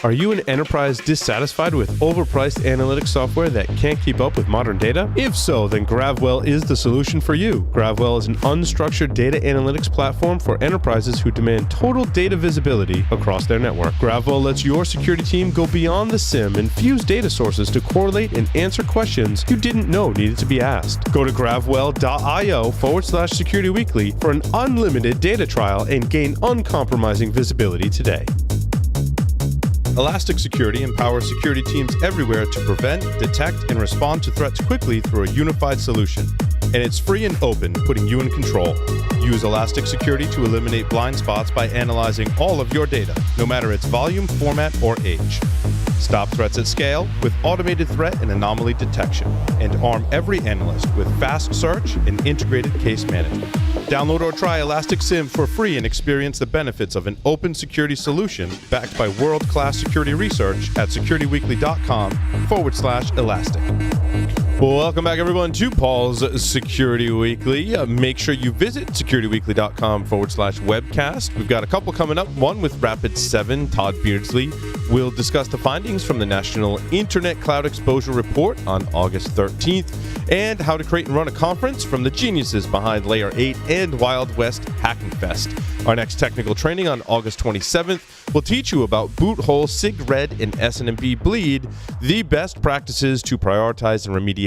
Are you an enterprise dissatisfied with overpriced analytics software that can't keep up with modern data? If so, then GravWell is the solution for you. GravWell is an unstructured data analytics platform for enterprises who demand total data visibility across their network. GravWell lets your security team go beyond the SIM and fuse data sources to correlate and answer questions you didn't know needed to be asked. Go to gravwell.io/Security Weekly for an unlimited data trial and gain uncompromising visibility today. Elastic Security empowers security teams everywhere to prevent, detect, and respond to threats quickly through a unified solution. And it's free and open, putting you in control. Use Elastic Security to eliminate blind spots by analyzing all of your data, no matter its volume, format, or age. Stop threats at scale with automated threat and anomaly detection, and arm every analyst with fast search and integrated case management. Download or try Elastic SIM for free and experience the benefits of an open security solution backed by world-class security research at securityweekly.com/elastic. Well, welcome back, everyone, to Paul's Security Weekly. Make sure you visit securityweekly.com/webcast. We've got a couple coming up. One with Rapid7, Todd Beardsley. We'll discuss the findings from the National Internet Cloud Exposure Report on August 13th and how to create and run a conference from the geniuses behind Layer 8 and Wild West Hacking Fest. Our next technical training on August 27th will teach you about boot hole, SIG-RED, and SNMP bleed, the best practices to prioritize and remediate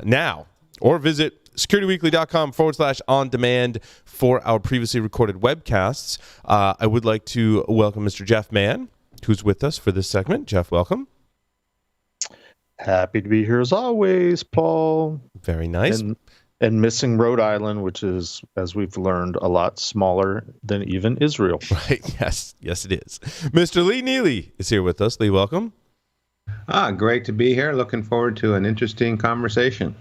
now. Or visit securityweekly.com/on-demand for our previously recorded webcasts. I would like to welcome Mr. Jeff Mann, who's with us for this segment. Jeff, welcome. Happy to be here as always, Paul. Very nice. And missing Rhode Island, which is, as we've learned, a lot smaller than even Israel. Right. Yes, it is. Mr. Lee Neely is here with us. Lee, welcome. Great to be here. Looking forward to an interesting conversation.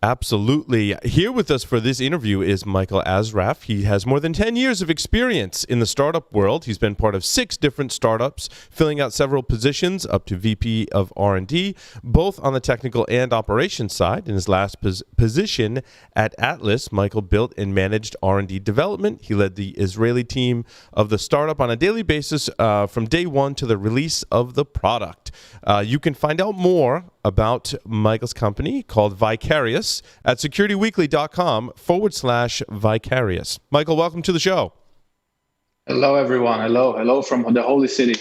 Absolutely. Here with us for this interview is Michael Assraf. He has more than 10 years of experience in the startup world. He's been part of 6 different startups, filling out several positions up to VP of R&D, both on the technical and operations side. In his last position at Atlas, Michael built and managed R&D development. He led the Israeli team of the startup on a daily basis from day one to the release of the product. You can find out more about Michael's company called Vicarious at securityweekly.com/Vicarious. Michael, welcome to the show. Hello, everyone. Hello from the Holy City.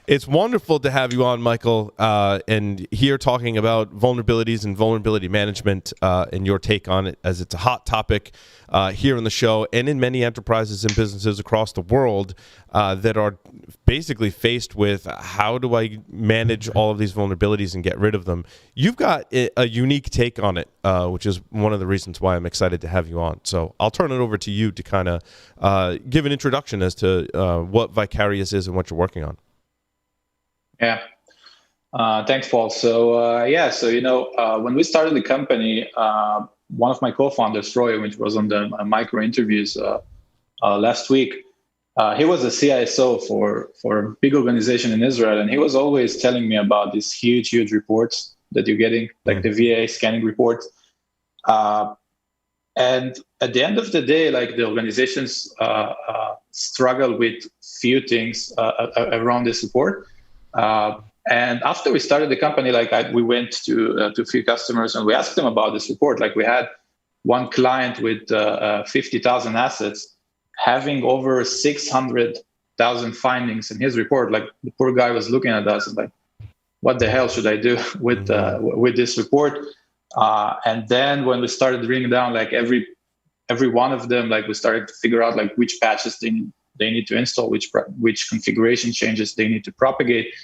It's wonderful to have you on, Michael, and here talking about vulnerabilities and vulnerability management and your take on it, as it's a hot topic here on the show and in many enterprises and businesses across the world that are basically faced with how do I manage all of these vulnerabilities and get rid of them. You've got a unique take on it, which is one of the reasons why I'm excited to have you on. So I'll turn it over to you to kind of give an introduction as to what Vicarious is and what you're working on. Yeah. Thanks, Paul. So, when we started the company, one of my co-founders, Roy, which was on the micro interviews last week, he was a CISO for a big organization in Israel. And he was always telling me about these huge reports that you're getting, like the VA scanning reports. And at the end of the day, like the organizations struggle with few things around this report. And after we started the company, we went to a few customers and we asked them about this report. Like we had one client with 50,000 assets having over 600,000 findings in his report. Like the poor guy was looking at us and like, what the hell should I do with this report? And then when we started bringing down like every one of them, like we started to figure out like which patches they need to install, which configuration changes they need to propagate.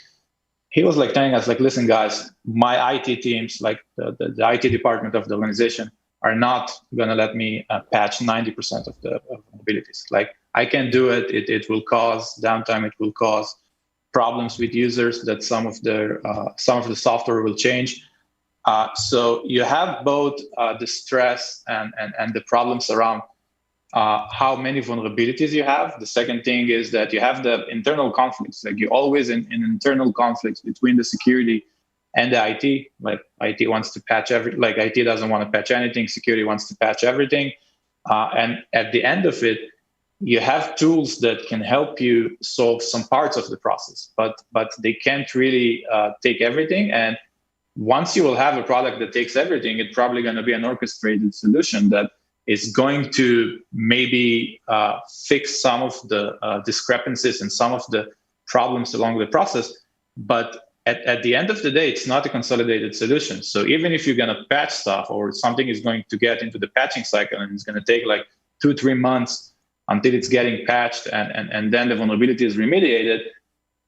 He was like telling us like, listen, guys, my IT teams, like the IT department of the organization, are not going to let me patch 90% of the vulnerabilities. Like I can do it. It will cause downtime. It will cause problems with users that some of the software will change. So you have both the stress and the problems around how many vulnerabilities you have. The second thing is that you have the internal conflicts. Like you're always in internal conflicts between the security and the IT. Like IT wants to patch IT doesn't want to patch anything. Security wants to patch everything. And at the end of it, you have tools that can help you solve some parts of the process, but they can't really take everything. And once you will have a product that takes everything, it's probably going to be an orchestrated solution that is going to maybe fix some of the discrepancies and some of the problems along the process. But at the end of the day, it's not a consolidated solution. So even if you're going to patch stuff or something is going to get into the patching cycle and it's going to take like 2-3 months until it's getting patched and then the vulnerability is remediated,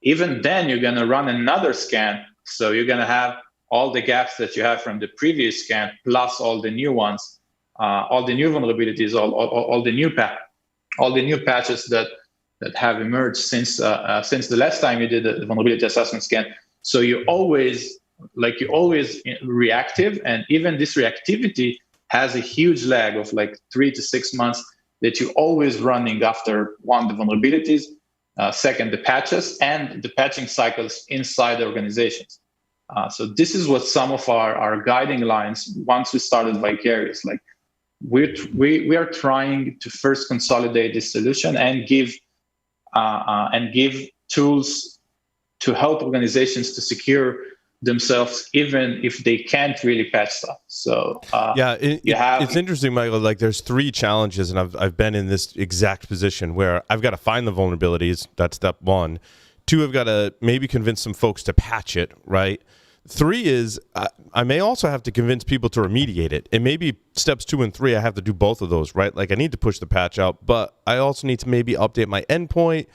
even then you're going to run another scan. So you're going to have all the gaps that you have from the previous scan, plus all the new ones, all the new vulnerabilities, all the new patches that have emerged since the last time you did the vulnerability assessment scan. So you're always reactive, and even this reactivity has a huge lag of like 3 to 6 months that you're always running after, one, the vulnerabilities, second, the patches, and the patching cycles inside the organizations. So this is what some of our guiding lines, once we started Vicarious, like we are trying to first consolidate this solution and give tools to help organizations to secure themselves, even if they can't really patch stuff. So it's interesting, Michael. Like, there's 3 challenges, and I've been in this exact position where I've got to find the vulnerabilities. That's step 1. 2, I've got to maybe convince some folks to patch it, right? 3 is I may also have to convince people to remediate it. And maybe steps 2 and 3, I have to do both of those, right? Like, I need to push the patch out, but I also need to maybe update my endpoint,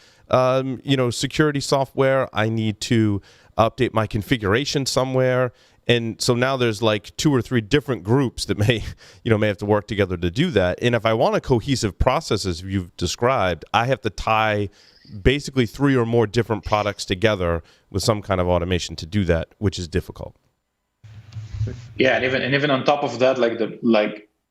security software. I need to update my configuration somewhere. And so now there's like 2 or 3 different groups that may have to work together to do that. And if I want a cohesive process, as you've described, I have to tie basically 3 or more different products together with some kind of automation to do that, which is difficult. Yeah, and even on top of that,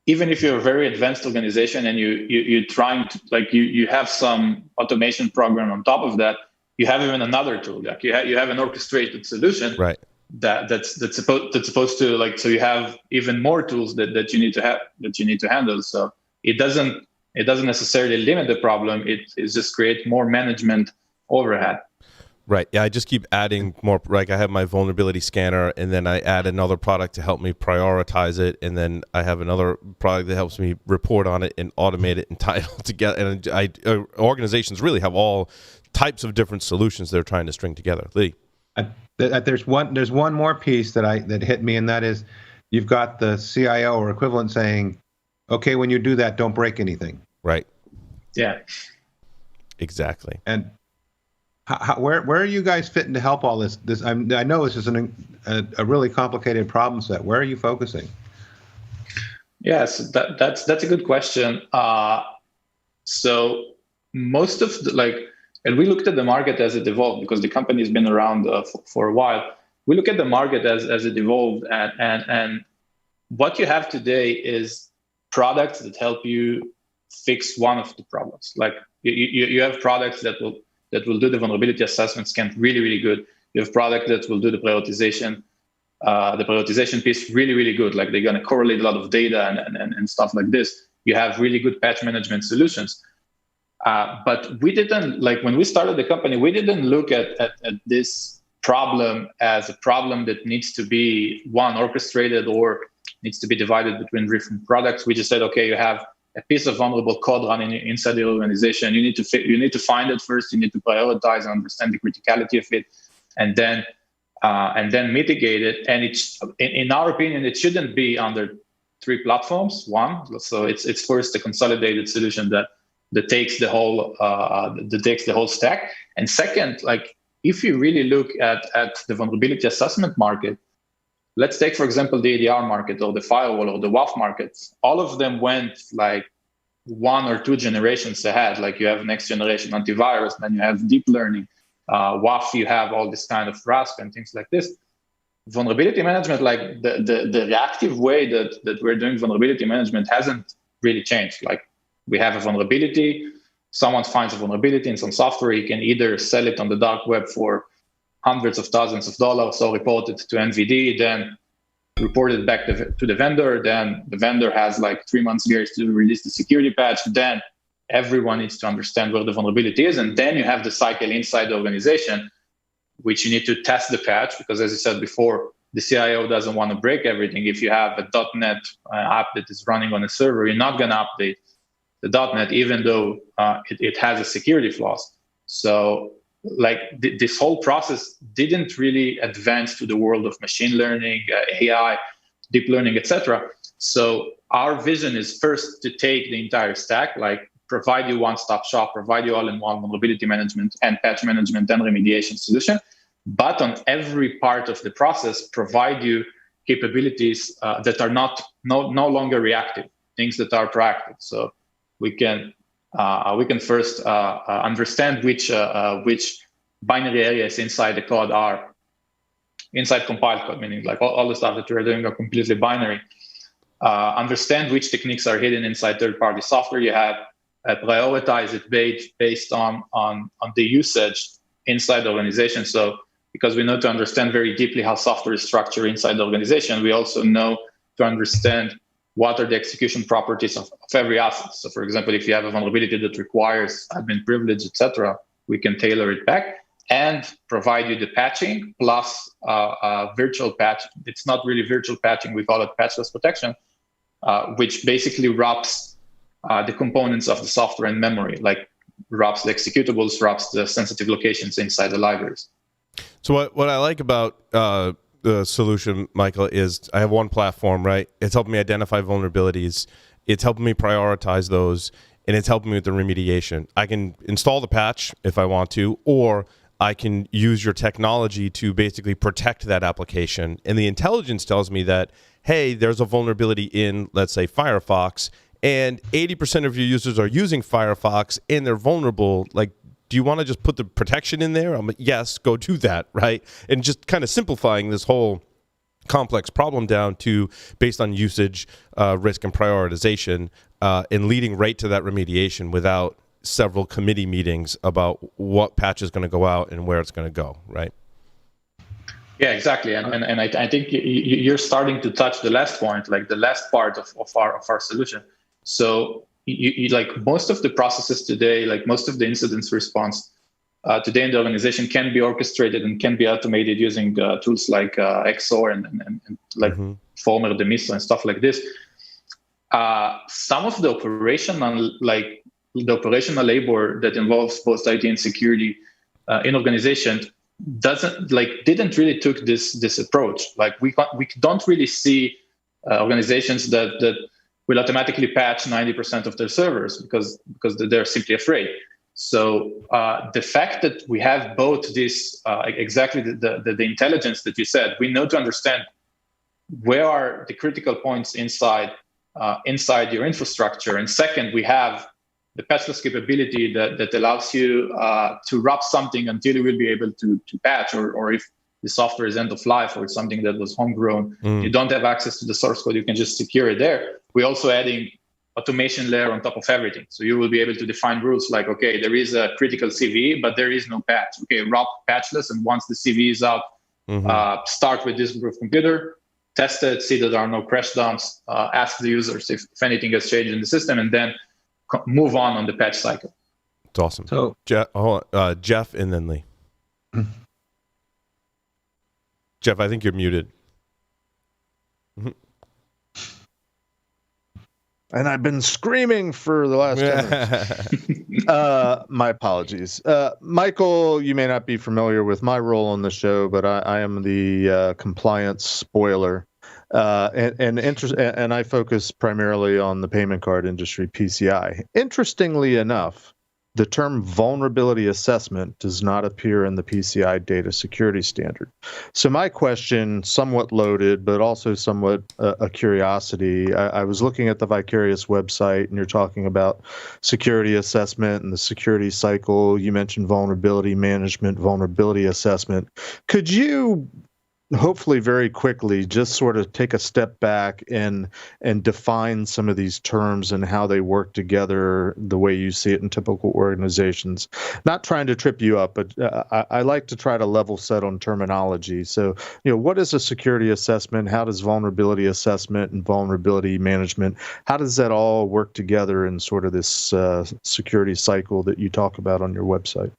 even if you're a very advanced organization and you're trying to you have some automation program on top of that, you have even another tool. Like you have an orchestrated solution, right? That's supposed to so you have even more tools that you need to handle. So it doesn't necessarily limit the problem. It just create more management overhead. Right. Yeah, I just keep adding more. Like, I have my vulnerability scanner, and then I add another product to help me prioritize it, and then I have another product that helps me report on it and automate it and tie it all together. And organizations really have all types of different solutions they're trying to string together. Lee, there's one more piece that hit me, and that is, you've got the CIO or equivalent saying, "Okay, when you do that, don't break anything." Right. Yeah. Exactly. And where are you guys fitting to help all this? I know this is a really complicated problem set. Where are you focusing? Yes, that's a good question. So most of and we looked at the market as it evolved, because the company has been around for a while. We look at the market as it evolved, and what you have today is products that help you fix one of the problems. Like you have products that will do the vulnerability assessment scan really, really good. You have products that will do the prioritization piece really, really good. Like, they're going to correlate a lot of data and stuff like this. You have really good patch management solutions. But we didn't, when we started the company, we didn't look at this problem as a problem that needs to be, one, orchestrated or needs to be divided between different products. We just said, okay, you have a piece of vulnerable code running inside the organization. You need to find it first. You need to prioritize and understand the criticality of it, and then mitigate it. And in our opinion, it shouldn't be under 3 platforms. One, so it's first a consolidated solution that takes the whole stack. And second, if you really look at the vulnerability assessment market, let's take, for example, the EDR market or the firewall or the WAF markets. All of them went 1 or 2 generations ahead. Like, you have next generation antivirus, then you have deep learning. WAF, you have all this kind of RASP and things like this. Vulnerability management, the reactive way that we're doing vulnerability management hasn't really changed. Like, we have a vulnerability, someone finds a vulnerability in some software, you can either sell it on the dark web for hundreds of thousands of dollars, or report it to NVD, then report it back to the vendor. Then the vendor has 3 months grace to release the security patch. Then everyone needs to understand where the vulnerability is. And then you have the cycle inside the organization, which you need to test the patch, because as I said before, the CIO doesn't want to break everything. If you have a .NET app that is running on a server, you're not going to update the .NET, even though it has a security flaws. So like this whole process didn't really advance to the world of machine learning, AI, deep learning, etc. So our vision is first to take the entire stack, like provide you one-stop shop, provide you all-in-one vulnerability management and patch management and remediation solution. But on every part of the process, provide you capabilities that are no longer reactive, things that are proactive. So we can first understand which binary areas inside the code are inside compiled code, meaning like all the stuff that we're doing are completely binary. Understand which techniques are hidden inside third-party software you have. Prioritize it based on the usage inside the organization. So because we know to understand very deeply how software is structured inside the organization, we also know to understand what are the execution properties of every asset. So for example, if you have a vulnerability that requires admin privilege, etc., we can tailor it back and provide you the patching plus virtual patch. It's not really virtual patching, we call it patchless protection, which basically wraps the components of the software in memory, like wraps the executables, wraps the sensitive locations inside the libraries. So what I like about the solution, Michael, is I have one platform, right? It's helping me identify vulnerabilities. It's helping me prioritize those, and it's helping me with the remediation. I can install the patch if I want to, or I can use your technology to basically protect that application. And the intelligence tells me that, hey, there's a vulnerability in, let's say, Firefox, and 80% of your users are using Firefox and they're vulnerable. Like, do you want to just put the protection in there? I'm like, yes, go do that, right? And just kind of simplifying this whole complex problem down to based on usage, risk, and prioritization, and leading right to that remediation without several committee meetings about what patch is going to go out and where it's going to go, right? Yeah, exactly. And I think you're starting to touch the last point, like the last part of our solution. So you like most of the processes today, like most of the incidents response today in the organization can be orchestrated and can be automated using tools like XOR and like former Demiso and stuff like this. Some of the operational labor that involves both IT and security in organization didn't really took this approach. Like we don't really see organizations that will automatically patch 90% of their servers because they're simply afraid. So the fact that we have both this exactly the intelligence that you said, we know to understand where are the critical points inside your infrastructure, and second, we have the patchless capability that allows you to wrap something until you will be able to patch, or if the software is end of life or it's something that was homegrown, you don't have access to the source code, you can just secure it there. We're also adding automation layer on top of everything. So you will be able to define rules like, okay, there is a critical CVE, but there is no patch. Okay, wrap patchless, and once the CVE is out, start with this group computer, test it, see that there are no crash dumps, ask the users if anything has changed in the system, and then move on the patch cycle. It's awesome. So Jeff and then Lee. Jeff, I think you're muted. And I've been screaming for the last 10 minutes. My apologies. Michael, you may not be familiar with my role on the show, but I am the compliance spoiler. And I focus primarily on the payment card industry, PCI. Interestingly enough, the term vulnerability assessment does not appear in the PCI data security standard. So my question, somewhat loaded, but also somewhat a curiosity. I was looking at the Vicarious website, and you're talking about security assessment and the security cycle. You mentioned vulnerability management, vulnerability assessment. Could you hopefully very quickly just sort of take a step back and define some of these terms and how they work together the way you see it in typical organizations. Not trying to trip you up, but I like to try to level set on terminology. So, what is a security assessment? How does vulnerability assessment and vulnerability management, how does that all work together in sort of this security cycle that you talk about on your website?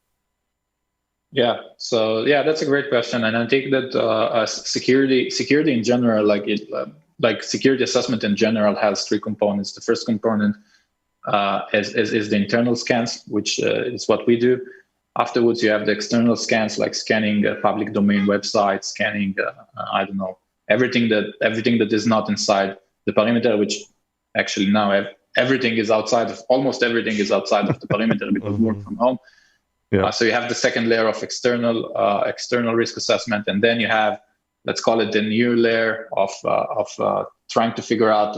Yeah. So that's a great question, and I think that security in general, like security assessment in general, has three components. The first component is the internal scans, which is what we do. Afterwards, you have the external scans, like scanning public domain websites, scanning everything that is not inside the perimeter, which actually now almost everything is outside of the perimeter because we work from home. Yeah. So you have the second layer of external risk assessment, and then you have, let's call it the new layer of trying to figure out,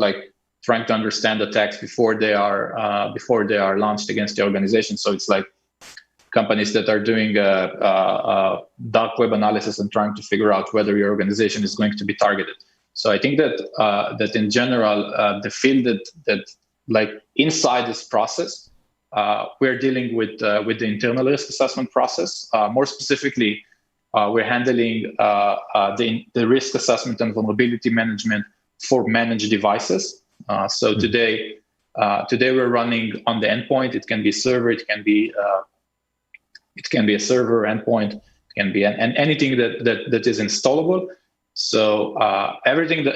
trying to understand attacks before they are launched against the organization. So it's like companies that are doing dark web analysis and trying to figure out whether your organization is going to be targeted. So I think that in general, the field that like inside this process, we're dealing with the internal risk assessment process. More specifically, we're handling the risk assessment and vulnerability management for managed devices. So today we're running on the endpoint. It can be a server. It can be a server endpoint. It can be anything that is installable. So everything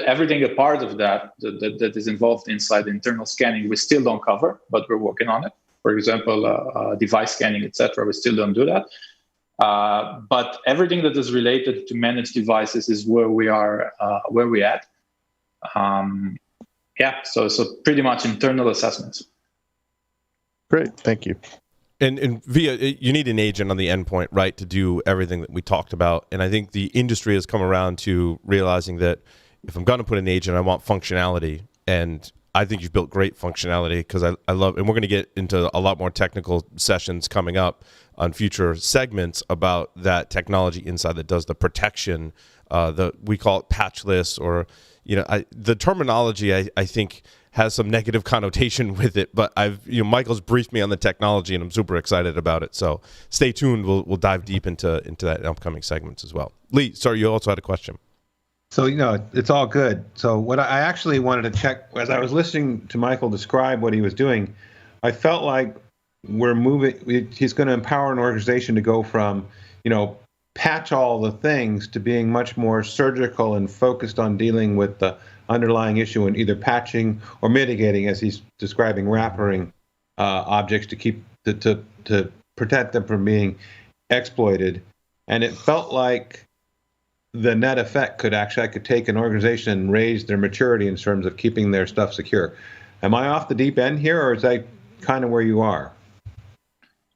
a part of that is involved inside internal scanning, we still don't cover, but we're working on it. For example, device scanning, etc. We still don't do that. But everything that is related to managed devices is where we are, where we're at. So pretty much internal assessments. Great, thank you. And via, you need an agent on the endpoint, right, to do everything that we talked about. And I think the industry has come around to realizing that if I'm going to put an agent, I want functionality. And I think you've built great functionality because I love, and we're going to get into a lot more technical sessions coming up on future segments about that technology inside that does the protection. We call it patchless, or the terminology I think has some negative connotation with it, but Michael's briefed me on the technology and I'm super excited about it. So stay tuned. We'll dive deep into that in upcoming segments as well. Lee, sorry, you also had a question. So, it's all good. So what I actually wanted to check, as I was listening to Michael describe what he was doing, I felt like he's going to empower an organization to go from, patch all the things to being much more surgical and focused on dealing with the underlying issue and either patching or mitigating, as he's describing, wrapping objects to keep to protect them from being exploited. And it felt like the net effect I could take an organization and raise their maturity in terms of keeping their stuff secure. Am I off the deep end here, or is that kind of where you are?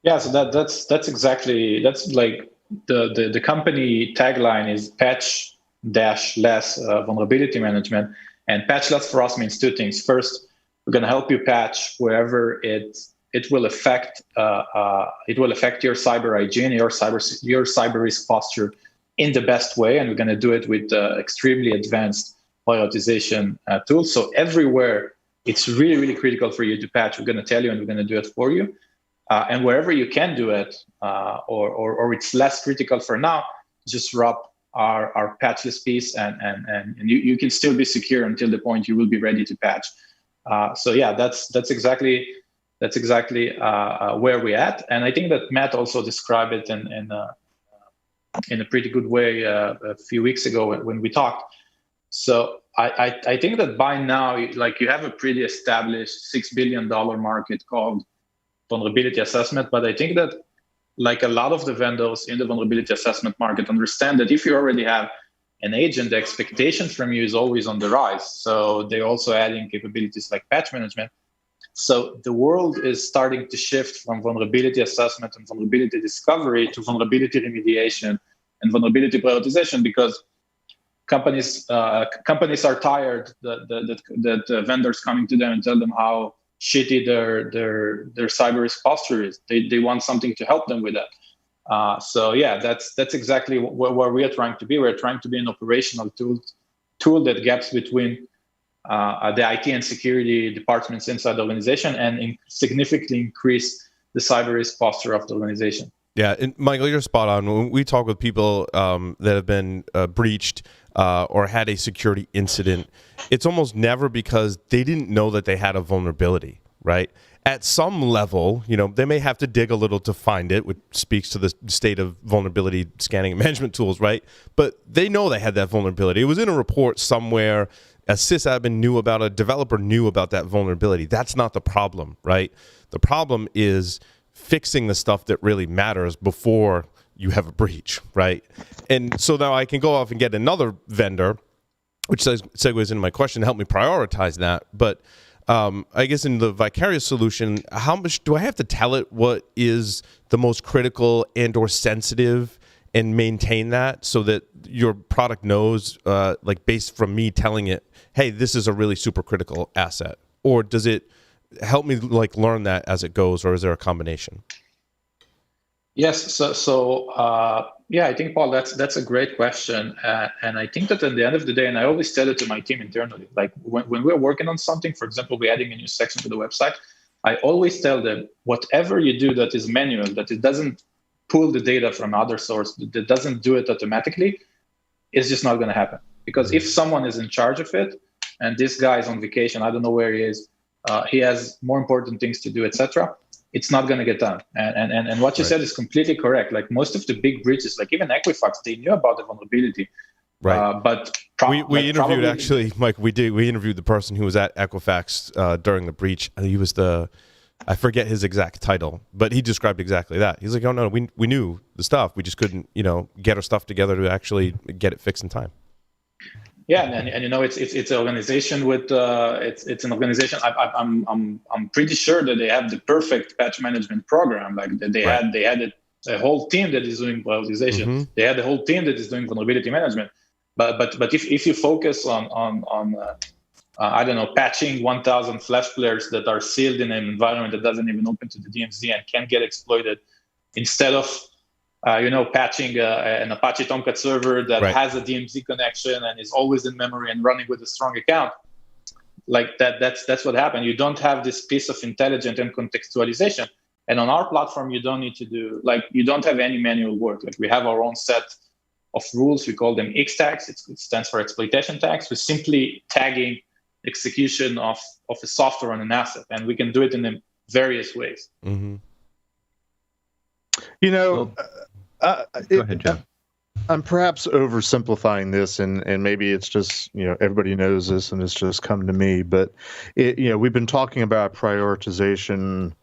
Yeah, so that's like the company tagline is patch-less vulnerability management. And patchless for us means two things. First, we're going to help you patch wherever it will affect your cyber hygiene, your cyber risk posture in the best way, and we're going to do it with extremely advanced prioritization tools. So everywhere it's really, really critical for you to patch, we're going to tell you and we're going to do it for you. And wherever you can do it, or it's less critical for now, just wrap our patchless piece, and you can still be secure until the point you will be ready to patch. So yeah, that's exactly where we're at, and I think that Matt also described it in a pretty good way a few weeks ago when we talked. So I think that by now, like, you have a pretty established $6 billion market called vulnerability assessment, but I think that, like, a lot of the vendors in the vulnerability assessment market understand that if you already have an agent, the expectation from you is always on the rise. So they're also adding capabilities like patch management. So the world is starting to shift from vulnerability assessment and vulnerability discovery to vulnerability remediation and vulnerability prioritization, because companies are tired that vendors coming to them and tell them how shitty their cyber risk posture is. They want something to help them with that. So yeah, that's exactly where we are trying to be. We're trying to be an operational tool that gaps between the IT and security departments inside the organization and significantly increase the cyber risk posture of the organization. Yeah, and Michael, you're spot on. When we talk with people that have been breached or had a security incident, it's almost never because they didn't know that they had a vulnerability, right? At some level, they may have to dig a little to find it, which speaks to the state of vulnerability scanning and management tools, right? But they know they had that vulnerability. It was in a report somewhere. A sysadmin knew about it, a developer knew about that vulnerability. That's not the problem, right? The problem is fixing the stuff that really matters before you have a breach, right? And so now I can go off and get another vendor, which segues into my question to help me prioritize that. But I guess in the Vicarious solution, how much do I have to tell it what is the most critical and or sensitive and maintain that so that your product knows, based from me telling it, hey, this is a really super critical asset? Or does it help me learn that as it goes, or is there a combination? Yes. So I think, Paul, that's a great question. And I think that at the end of the day, and I always tell it to my team internally, like when we're working on something, for example, we're adding a new section to the website, I always tell them, whatever you do that is manual, that it doesn't pull the data from other source, that doesn't do it automatically, it's just not going to happen. Because if someone is in charge of it, and this guy is on vacation, I don't know where he is, he has more important things to do, etc., it's not going to get done. And what you said is completely correct. Like most of the big breaches, like even Equifax, they knew about the vulnerability. Right. But we interviewed, actually, Mike, we interviewed the person who was at Equifax during the breach. And he was I forget his exact title, but he described exactly that. He's like, oh, no, we knew the stuff. We just couldn't, get our stuff together to actually get it fixed in time. Yeah, and it's an organization with it's an organization. I'm pretty sure that they have the perfect patch management program. Like they had a whole team that is doing prioritization. Mm-hmm. They had a whole team that is doing vulnerability management. But if you focus on I don't know, patching 1,000 Flash players that are sealed in an environment that doesn't even open to the DMZ and can get exploited, instead of patching an Apache Tomcat server that has a DMZ connection and is always in memory and running with a strong account, like that's what happened. You don't have this piece of intelligence and contextualization. And on our platform, you don't need to do, you don't have any manual work. Like we have our own set of rules. We call them X tags. It stands for exploitation tags. We're simply tagging execution of a software on an asset. And we can do it in various ways. Mm-hmm. Go ahead, Jeff. I'm perhaps oversimplifying this, and maybe it's just everybody knows this, and it's just come to me. But we've been talking about prioritization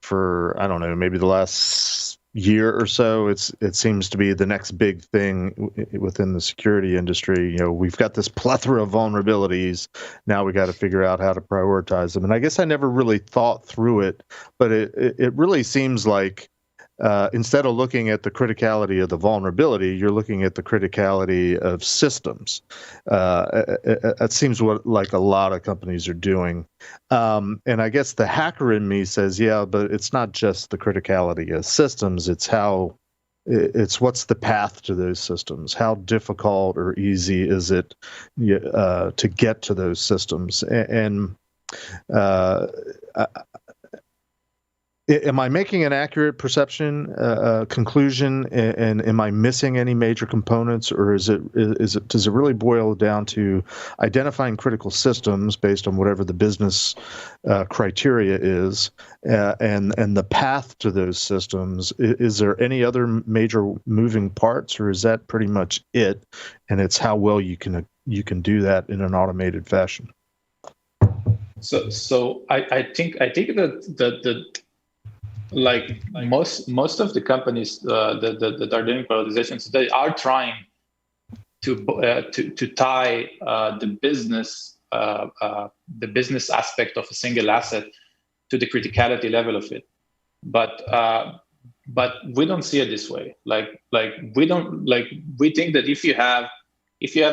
for maybe the last year or so. It seems to be the next big thing within the security industry. We've got this plethora of vulnerabilities. Now we got to figure out how to prioritize them. And I guess I never really thought through it, but it really seems like. Instead of looking at the criticality of the vulnerability, you're looking at the criticality of systems. It seems like a lot of companies are doing. And I guess the hacker in me says, yeah, but it's not just the criticality of systems. It's what's the path to those systems? How difficult or easy is it to get to those systems? Am I making an accurate perception, conclusion, and am I missing any major components, or does it really boil down to identifying critical systems based on whatever the business criteria is, and the path to those systems? Is there any other major moving parts, or is that pretty much it? And it's how well you can do that in an automated fashion. So I think that most of the companies that are doing prioritization today are trying to tie the business aspect of a single asset to the criticality level of it, but we don't see it this way. We think that if you have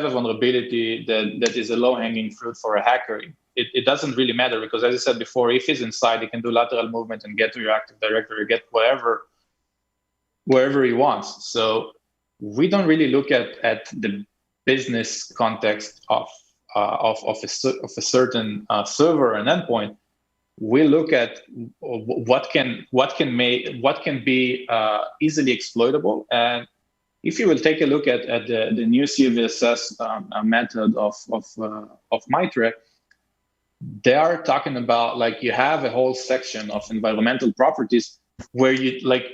a vulnerability that is a low-hanging fruit for a hacker, it doesn't really matter, because as I said before, if he's inside, he can do lateral movement and get to your Active Directory, get whatever wherever he wants. So we don't really look at the business context of a certain server and endpoint. We look at what can be easily exploitable. And if you will take a look at the new CVSS method of Mitre, they are talking about, like, you have a whole section of environmental properties where you like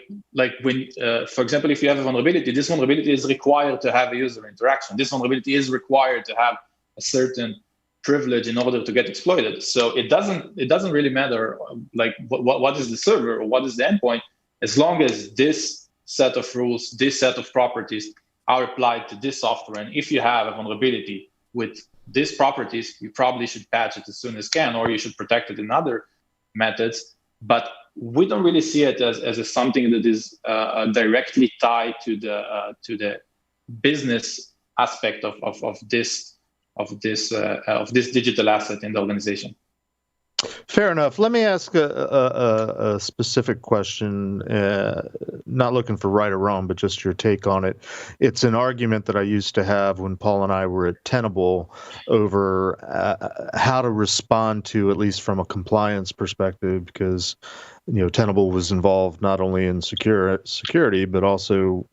when, for example, if you have a vulnerability, this vulnerability is required to have a user interaction. This vulnerability is required to have a certain privilege in order to get exploited. So it doesn't really matter like what is the server or what is the endpoint, as long as this set of rules, this set of properties are applied to this software. And if you have a vulnerability with these properties, you probably should patch it as soon as can, or you should protect it in other methods. But we don't really see it as something that is directly tied to the business aspect of this digital asset in the organization. Fair enough. Let me ask a specific question, not looking for right or wrong, but just your take on it. It's an argument that I used to have when Paul and I were at Tenable over how to respond to, at least from a compliance perspective, because Tenable was involved not only in security, but also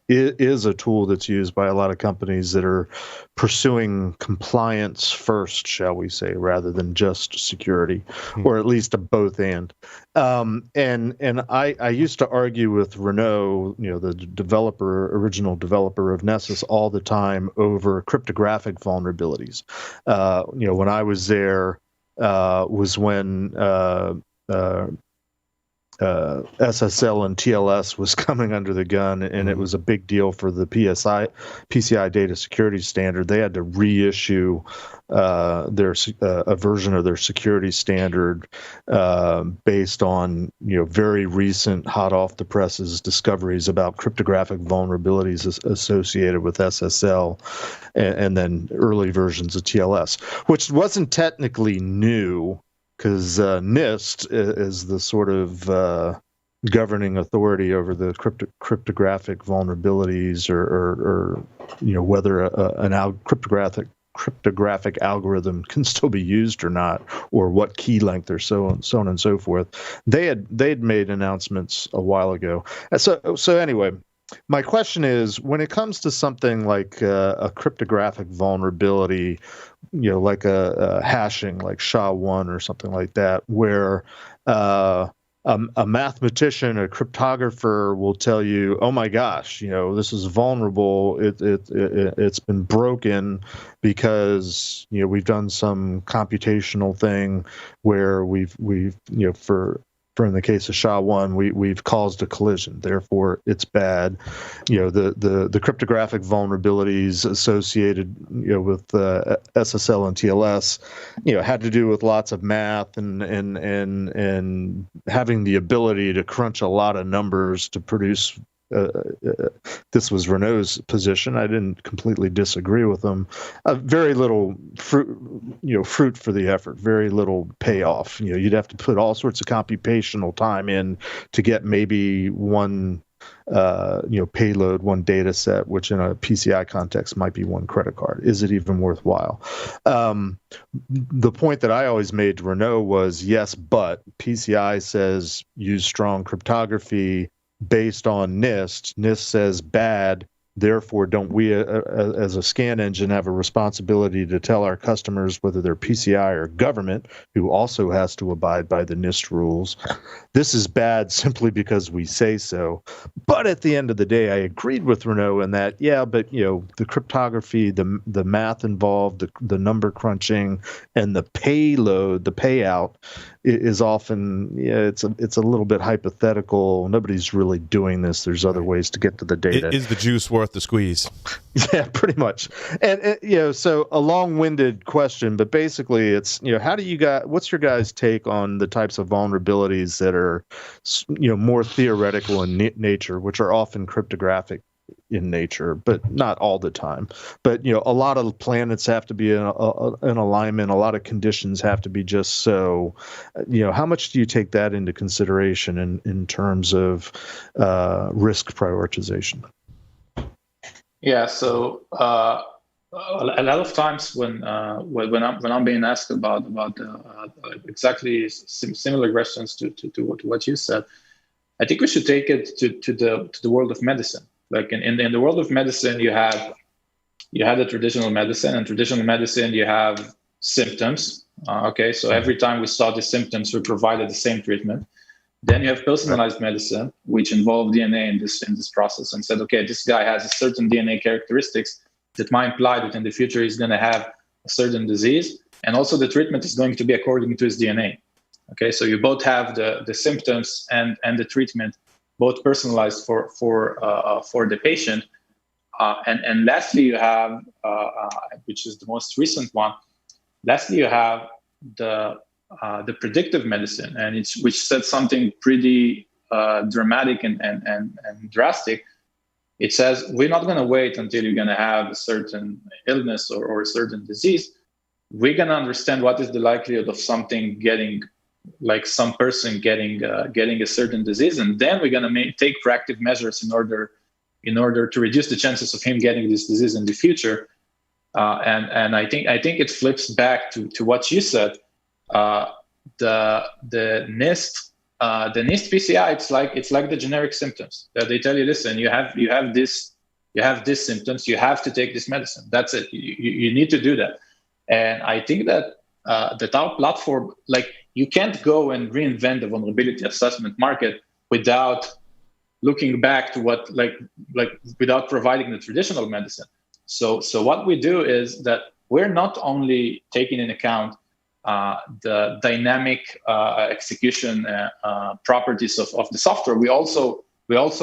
is a tool that's used by a lot of companies that are pursuing compliance first, shall we say, rather than just security, or at least a both and. And I used to argue with Renaud, the original developer of Nessus, all the time over cryptographic vulnerabilities. When I was there was when SSL and TLS was coming under the gun, and it was a big deal for the PCI data security standard. They had to reissue a version of their security standard based on very recent, hot off the presses discoveries about cryptographic vulnerabilities associated with SSL, and then early versions of TLS, which wasn't technically new, because NIST is the sort of governing authority over the cryptographic vulnerabilities, or whether an cryptographic algorithm can still be used or not, or what key length, or so on and so forth. They'd made announcements a while ago. So anyway, my question is, when it comes to something like a cryptographic vulnerability, like a hashing, like SHA-1 or something like that, where a mathematician, a cryptographer will tell you, oh my gosh, this is vulnerable. It's been broken because we've done some computational thing where we've for in the case of SHA-1, we've caused a collision, therefore it's bad. The cryptographic vulnerabilities associated with SSL and TLS had to do with lots of math and having the ability to crunch a lot of numbers to produce. This was Renaud's position. I didn't completely disagree with him. Very little fruit for the effort. Very little payoff. You'd have to put all sorts of computational time in to get maybe one, payload, one data set, which in a PCI context might be one credit card. Is it even worthwhile? The point that I always made to Renaud was, yes, but PCI says use strong cryptography based on NIST. NIST says bad, therefore don't we as a scan engine have a responsibility to tell our customers, whether they're PCI or government, who also has to abide by the NIST rules, this is bad simply because we say so. But at the end of the day, I agreed with Renaud in that, but the cryptography, the math involved, the number crunching, and the payload, the payout is often, it's a little bit hypothetical. Nobody's really doing this. There's other ways to get to the data. Is the juice worth the squeeze? Yeah, pretty much. And so a long-winded question, but basically it's, how do you guys, what's your guys' take on the types of vulnerabilities that are, more theoretical in nature, which are often cryptographic in nature, but not all the time. But a lot of planets have to be in alignment. A lot of conditions have to be just so. How much do you take that into consideration in terms of risk prioritization? Yeah. So a lot of times when I'm being asked about exactly similar questions to what you said, I think we should take it to the world of medicine. Like in the world of medicine, you have the traditional medicine, and traditional medicine you have symptoms. Okay, so every time we saw the symptoms, we provided the same treatment. Then you have personalized medicine, which involved DNA in this process, and said, okay, this guy has a certain DNA characteristics that might imply that in the future he's going to have a certain disease, and also the treatment is going to be according to his DNA. Okay, so you both have the symptoms and the treatment, both personalized for the patient. And lastly, you have, which is the most recent one. Lastly, you have the predictive medicine, and which said something pretty dramatic and drastic. It says we're not going to wait until you're going to have a certain illness or a certain disease. We're going to understand what is the likelihood of something getting, like some person getting a certain disease, and then we're going to take proactive measures in order to reduce the chances of him getting this disease in the future. And I think it flips back to what you said. The NIST PCI, it's like the generic symptoms that they tell you. Listen, you have this symptoms. You have to take this medicine. That's it. You need to do that. And I think that our platform, like, you can't go and reinvent the vulnerability assessment market without looking back to what, like without providing the traditional medicine. So what we do is that we're not only taking into account the dynamic execution properties of the software. We also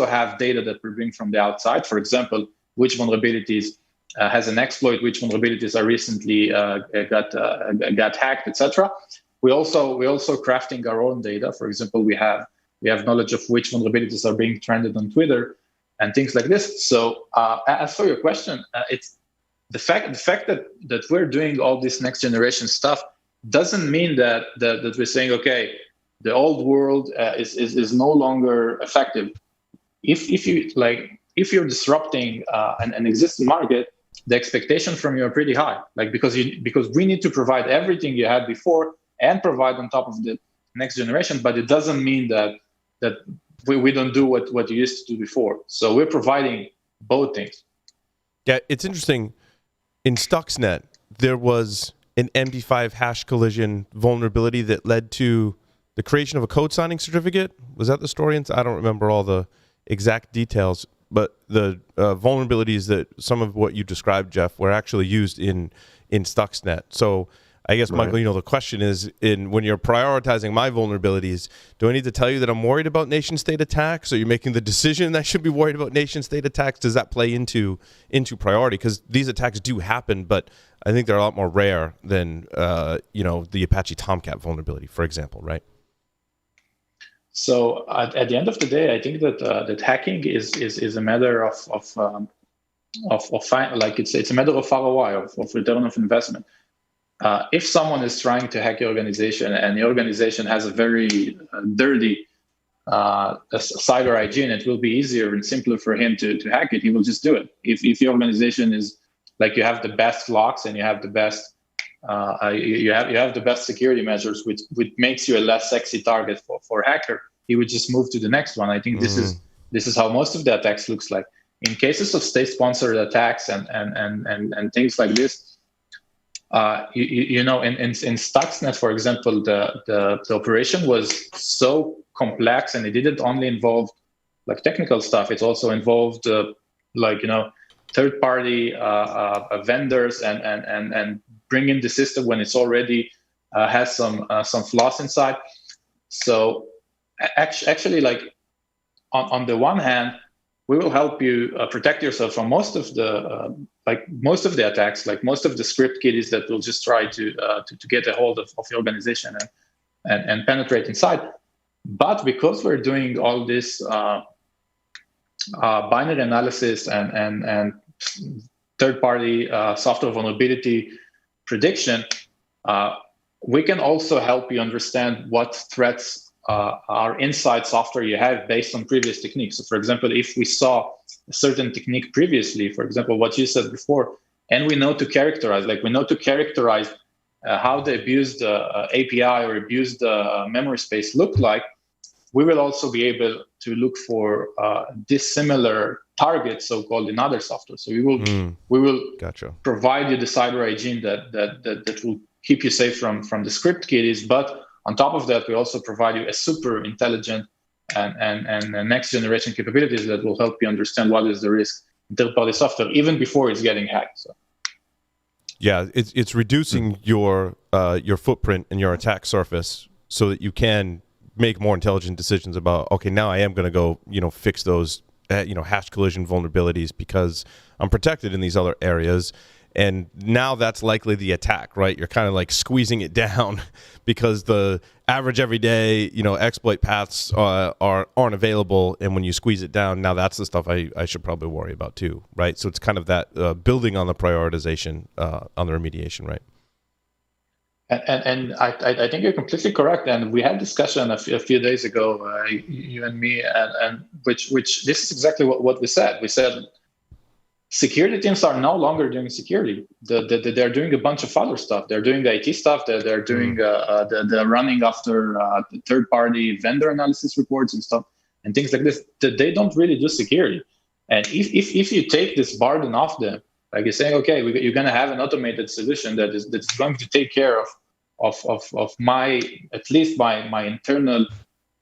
have data that we bring from the outside. For example, which vulnerabilities has an exploit, which vulnerabilities are recently got hacked, etc. We also crafting our own data. For example, we have knowledge of which vulnerabilities are being trended on Twitter and things like this. So as for your question, it's the fact that we're doing all this next generation stuff doesn't mean that we're saying, okay, the old world is no longer effective. If you're disrupting an existing market, the expectation from you are pretty high, like because we need to provide everything you had before and provide on top of the next generation. But it doesn't mean that we don't do what you used to do before. So we're providing both things. Yeah, it's interesting. In Stuxnet, there was an MD5 hash collision vulnerability that led to the creation of a code signing certificate. Was that the story? I don't remember all the exact details, but the vulnerabilities that some of what you described, Jeff, were actually used in Stuxnet. So I guess, Right. Michael, the question is, when you're prioritizing my vulnerabilities, do I need to tell you that I'm worried about nation-state attacks? Are you making the decision that I should be worried about nation-state attacks? Does that play into priority? Because these attacks do happen, but I think they're a lot more rare than the Apache Tomcat vulnerability, for example, right? So at the end of the day, I think that hacking is a matter of it's a matter of ROI, of return of investment. If someone is trying to hack your organization and the organization has a very dirty cyber hygiene, it will be easier and simpler for him to hack it. He will just do it. If your organization is like, you have the best locks and you have the best you have the best security measures, which makes you a less sexy target for a hacker, he would just move to the next one. I think this is how most of the attacks looks like. In cases of state-sponsored attacks and things like this, in Stuxnet, for example, the operation was so complex, and it didn't only involve like technical stuff. It also involved third-party vendors and bring in the system when it's already has some flaws inside. So actually, like on the one hand, we will help you protect yourself from most of the attacks, like most of the script kiddies that will just try to get a hold of your organization and penetrate inside. But because we're doing all this binary analysis and third-party software vulnerability prediction, we can also help you understand what threats are inside software you have based on previous techniques. So, for example, if we saw a certain technique previously, for example, what you said before, and we know to characterize, how the abused API or abused memory space looked like, we will also be able to look for dissimilar targets, so-called, in other software. So we will Gotcha. provide you the cyber hygiene that will keep you safe from the script kiddies. But on top of that, we also provide you a super intelligent and next generation capabilities that will help you understand what is the risk in third-party software even before it's getting hacked. So. Yeah, it's reducing your footprint and your attack surface so that you can make more intelligent decisions about, okay, now I am going to go, fix those, hash collision vulnerabilities because I'm protected in these other areas. And now that's likely the attack, right? You're kind of like squeezing it down because the average everyday, exploit paths aren't available. And when you squeeze it down, now that's the stuff I should probably worry about too, right? So it's kind of that building on the prioritization, on the remediation, right? And I think you're completely correct. And we had discussion a few days ago, you and me, and which this is exactly what we said. We said security teams are no longer doing security. They're doing a bunch of other stuff. They're doing the IT stuff. They're doing they're running after the third-party vendor analysis reports and stuff and things like this. They don't really do security. And if you take this burden off them, like you're saying, okay, you're going to have an automated solution that's going to take care of my, at least my internal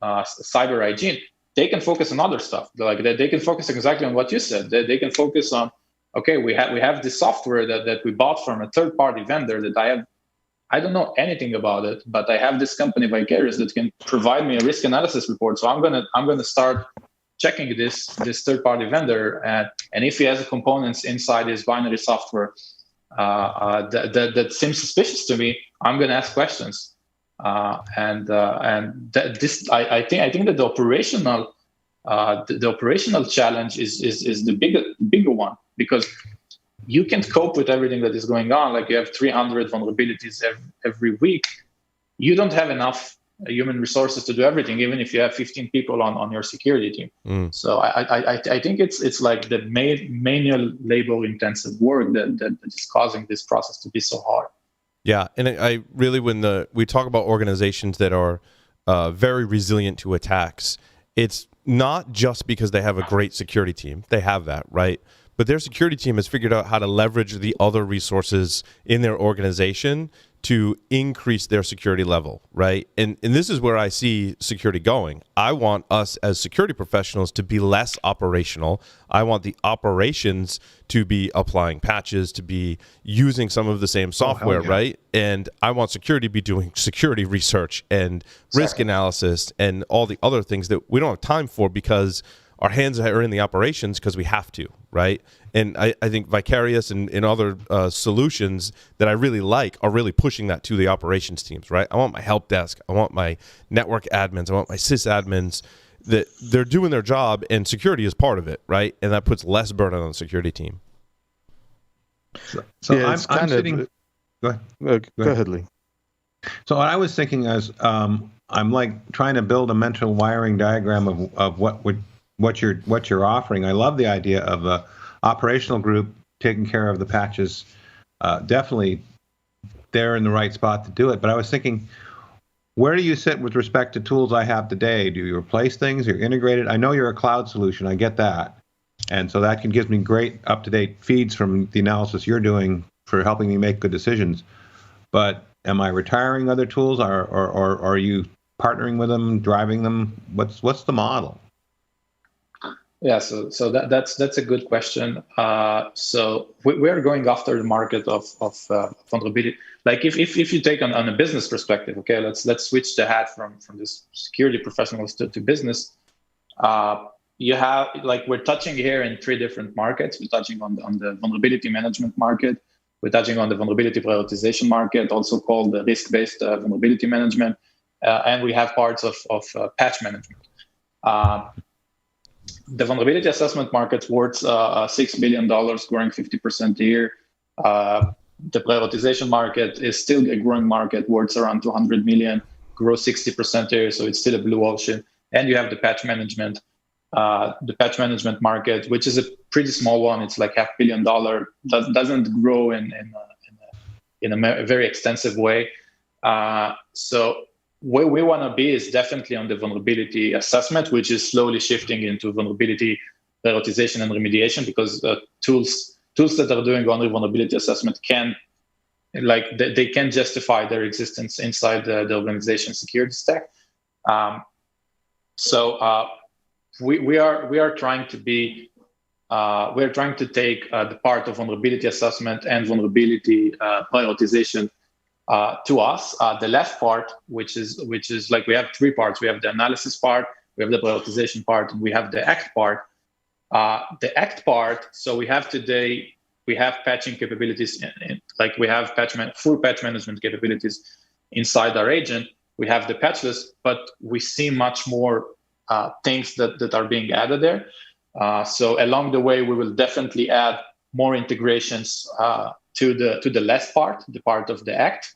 cyber hygiene. They can focus on other stuff. Like they can focus exactly on what you said. They can focus on, okay, we have this software that we bought from a third-party vendor that I don't know anything about it, but I have this company Vicarious that can provide me a risk analysis report. So I'm gonna start checking this third-party vendor, and if he has components inside his binary software that seems suspicious to me, I'm gonna ask questions. I think that the operational challenge is the bigger one, because you can't cope with everything that is going on. Like you have 300 vulnerabilities every week. You don't have enough human resources to do everything, even if you have 15 people on your security team. So I think it's like the manual labor intensive work that is causing this process to be so hard. Yeah, and I really, when we talk about organizations that are very resilient to attacks, it's not just because they have a great security team. They have that, right? But their security team has figured out how to leverage the other resources in their organization to increase their security level, right? And this is where I see security going. I want us as security professionals to be less operational. I want the operations to be applying patches, to be using some of the same software, right? And I want security to be doing security research and risk analysis and all the other things that we don't have time for because our hands are in the operations because we have to, right? And I think Vicarious and other solutions that I really like are really pushing that to the operations teams, right? I want my help desk. I want my network admins. I want my sysadmins. That they're doing their job, and security is part of it, right? And that puts less burden on the security team. So yeah, I'm sitting... Go ahead, Lee. So what I was thinking is I'm like trying to build a mental wiring diagram of what you're offering. I love the idea of a operational group taking care of the patches. Definitely they're in the right spot to do it. But I was thinking, where do you sit with respect to tools I have today? Do you replace things? You're integrated? I know you're a cloud solution. I get that. And so that gives me great up-to-date feeds from the analysis you're doing for helping me make good decisions. But am I retiring other tools, or are you partnering with them, driving them? What's the model? Yeah, so that's a good question. So we're going after the market of vulnerability. Like if you take on a business perspective, okay, let's switch the hat from this security professionals to business. You have, like, we're touching here in 3 different markets. We're touching on the vulnerability management market. We're touching on the vulnerability prioritization market, also called the risk-based vulnerability management, and we have parts of patch management. the vulnerability assessment market worth $6 billion, growing 50% a year. The prioritization market is still a growing market, worth around 200 million, grow 60% a year, so it's still a blue ocean. And you have the patch management market, which is a pretty small one. It's like $500 million. Doesn't grow in a very extensive way. So where we want to be is definitely on the vulnerability assessment, which is slowly shifting into vulnerability prioritization and remediation, because tools that are doing only vulnerability assessment they can justify their existence inside the organization security stack. So we are trying to be we're trying to take the part of vulnerability assessment and vulnerability prioritization to us. The left part, which is like, we have three parts. We have the analysis part, we have the prioritization part, and we have the act part. The act part, so we have patching capabilities, like we have full patch management capabilities inside our agent. We have the patch list, but we see much more things that are being added there. So along the way, we will definitely add more integrations to the left part, the part of the act.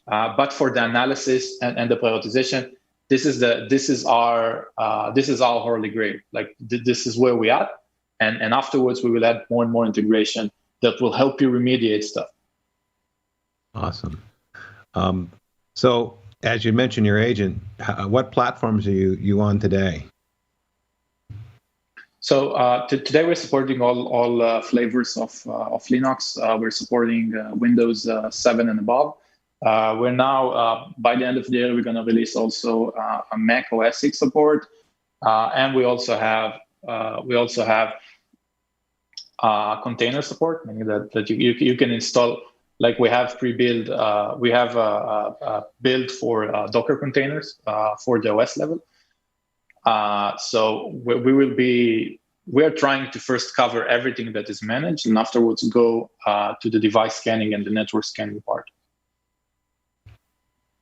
But for the analysis and the prioritization, this is our holy grail. Like, this is where we are, and afterwards we will add more and more integration that will help you remediate stuff. Awesome. So, as you mentioned, your agent, what platforms are you on today? So today we're supporting all flavors of Linux. We're supporting Windows 7 and above. We're now, by the end of the year, we're going to release also a Mac OS X support, and we also have container support, meaning that you can install. Like, we have pre-built, we have a build for Docker containers for the OS level. So we are trying to first cover everything that is managed, and afterwards go to the device scanning and the network scanning part.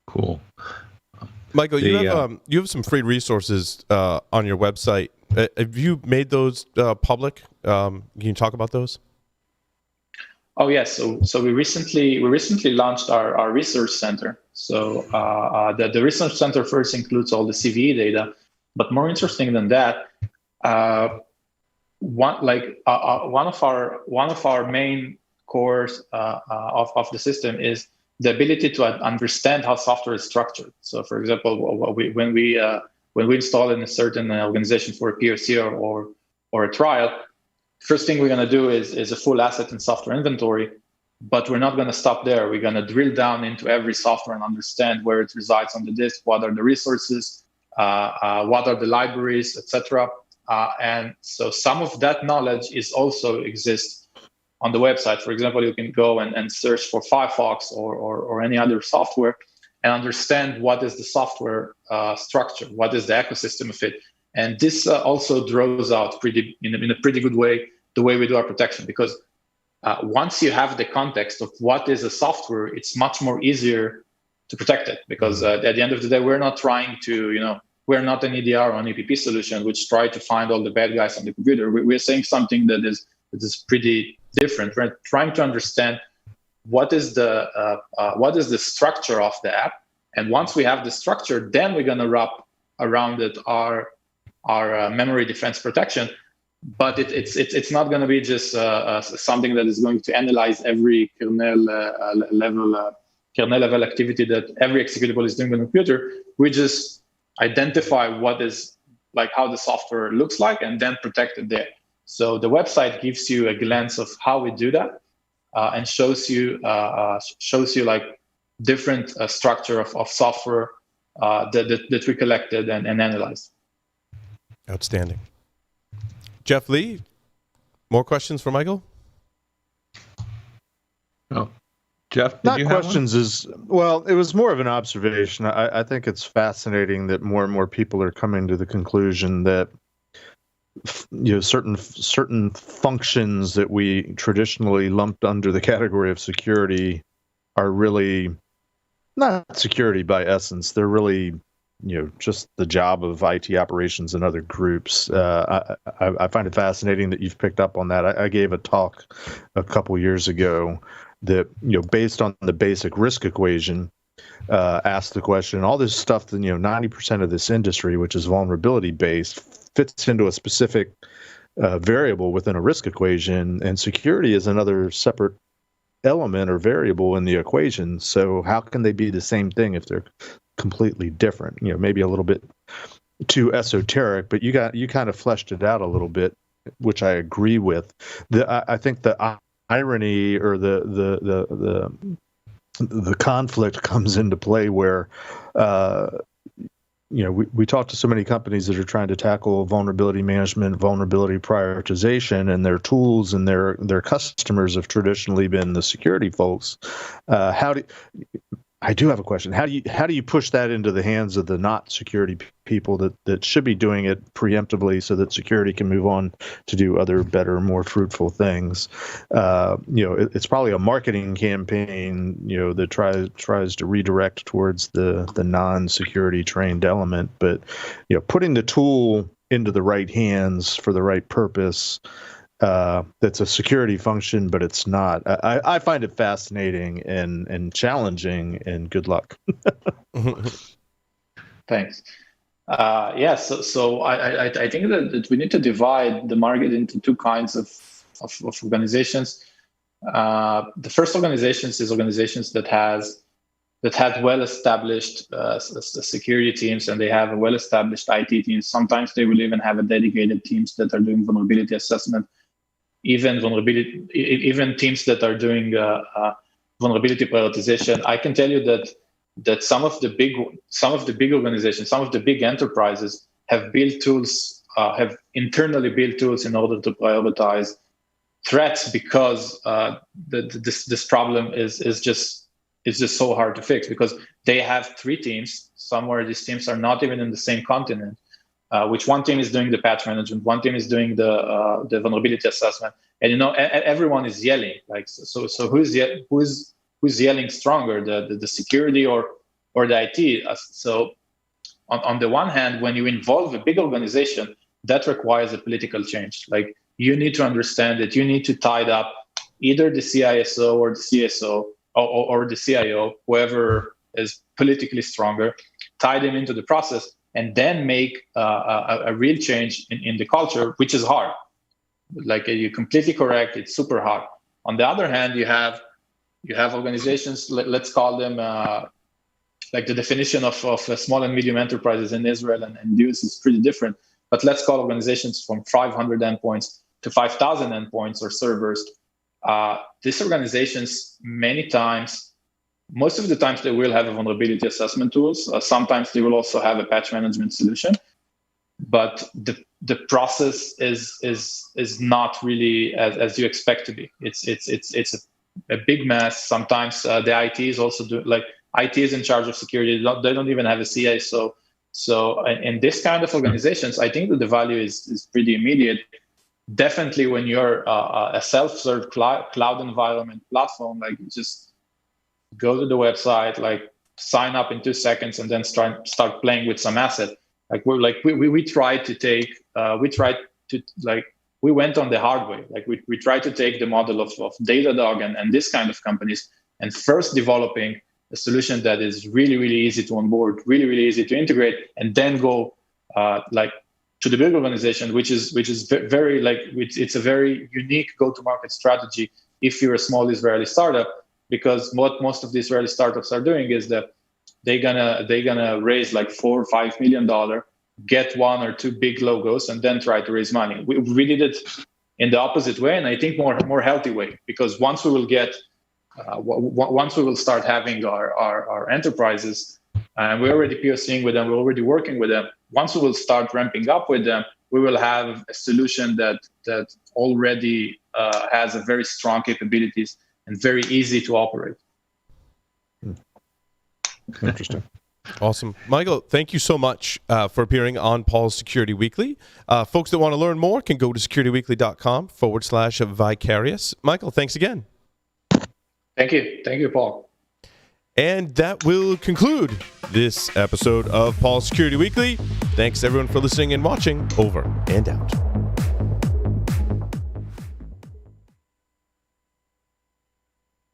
Cool. Michael, you have some free resources on your website. Have you made those public? Can you talk about those? Oh yes, so we recently launched our research center. So the research center first includes all the CVE data, but more interesting than that, one of our main cores of the system is the ability to understand how software is structured. So, for example, when we install in a certain organization for a POC or a trial, first thing we're going to do is a full asset and software inventory, but we're not going to stop there. We're going to drill down into every software and understand where it resides on the disk, what are the resources, what are the libraries, etc. And so some of that knowledge also exists on the website. For example, you can go and search for Firefox or any other software and understand what is the software structure, what is the ecosystem of it. And this also draws out in a pretty good way the way we do our protection, because once you have the context of what is a software, it's much more easier to protect it, because at the end of the day, we're not trying to, we're not an EDR or an EPP solution which try to find all the bad guys on the computer. We're saying something that is pretty different. We're trying to understand what is the structure of the app, and once we have the structure, then we're going to wrap around it our memory defense protection. But it's not going to be just something that is going to analyze every kernel level activity that every executable is doing on the computer. We just identify what is, like, how the software looks like, and then protect it there. So the website gives you a glance of how we do that, and shows you like different structure of software that we collected and analyzed. Outstanding. Jeff Lee, more questions for Michael? Oh, Jeff, did not you have questions? Well, it was more of an observation. I think it's fascinating that more and more people are coming to the conclusion that certain functions that we traditionally lumped under the category of security are really not security by essence. They're really just the job of IT operations and other groups. I find it fascinating that you've picked up on that. I gave a talk a couple years ago that, based on the basic risk equation, asked the question, all this stuff that, 90% of this industry, which is vulnerability based, fits into a specific variable within a risk equation, and security is another separate element or variable in the equation. So how can they be the same thing if they're completely different? Maybe a little bit too esoteric, but you kind of fleshed it out a little bit, which I agree with. I think the irony or the conflict comes into play where we talk to so many companies that are trying to tackle vulnerability management, vulnerability prioritization, and their tools and their customers have traditionally been the security folks. I do have a question. How do you push that into the hands of the not security people that should be doing it preemptively so that security can move on to do other better, more fruitful things? It's probably a marketing campaign, that tries to redirect towards the non-security trained element, but putting the tool into the right hands for the right purpose. That's a security function, but it's not. I find it fascinating and challenging, and good luck. Thanks. So I think that we need to divide the market into two kinds of organizations. The first organizations is organizations that had well-established security teams, and they have a well-established IT teams. Sometimes they will even have a dedicated teams that are doing vulnerability assessment. Even teams that are doing vulnerability prioritization. I can tell you that some of the big organizations, some of the big enterprises have built tools, have internally built tools in order to prioritize threats, because this problem is just so hard to fix, because they have three teams. Somewhere these teams are not even in the same continent. Which one team is doing the patch management, one team is doing the vulnerability assessment, and everyone is yelling. Like so who's yelling stronger, the security or the IT? So on the one hand, when you involve a big organization, that requires a political change. Like you need to understand it. You need to tie it up either the CISO or the CSO or the CIO, whoever is politically stronger, tie them into the process, and then make a real change in the culture, which is hard. Like you're completely correct, it's super hard. On the other hand, you have organizations, let's call them, like the definition of small and medium enterprises in Israel and US is pretty different, but let's call organizations from 500 endpoints to 5,000 endpoints or servers. These organizations, most of the times they will have a vulnerability assessment tools. Sometimes they will also have a patch management solution, but the process is not really as you expect to be. It's a big mess. Sometimes the IT is also IT is in charge of security. They don't even have a CISO. So in this kind of organizations, I think that the value is pretty immediate. Definitely when you're a self-serve cloud environment platform, like just go to the website, like sign up in 2 seconds, and then start playing with some asset. Like we tried to we went on the hard way. Like we tried to take the model of Datadog and this kind of companies, and first developing a solution that is really, really easy to onboard, really, really easy to integrate, and then go to the big organization, which is very it's a very unique go-to-market strategy if you're a small Israeli startup. Because what most of the Israeli startups are doing is that they're gonna raise like $4 or $5 million, get 1 or 2 big logos, and then try to raise money. We did it in the opposite way, and I think more healthy way. Because once we will start having our enterprises, and we're already POCing with them, we're already working with them. Once we will start ramping up with them, we will have a solution that already has a very strong capabilities and very easy to operate. Interesting. Awesome. Michael, thank you so much for appearing on Paul's Security Weekly. Folks that want to learn more can go to securityweekly.com/vicarious. Michael, thanks again. Thank you. Thank you, Paul. And that will conclude this episode of Paul's Security Weekly. Thanks everyone for listening and watching. Over and out.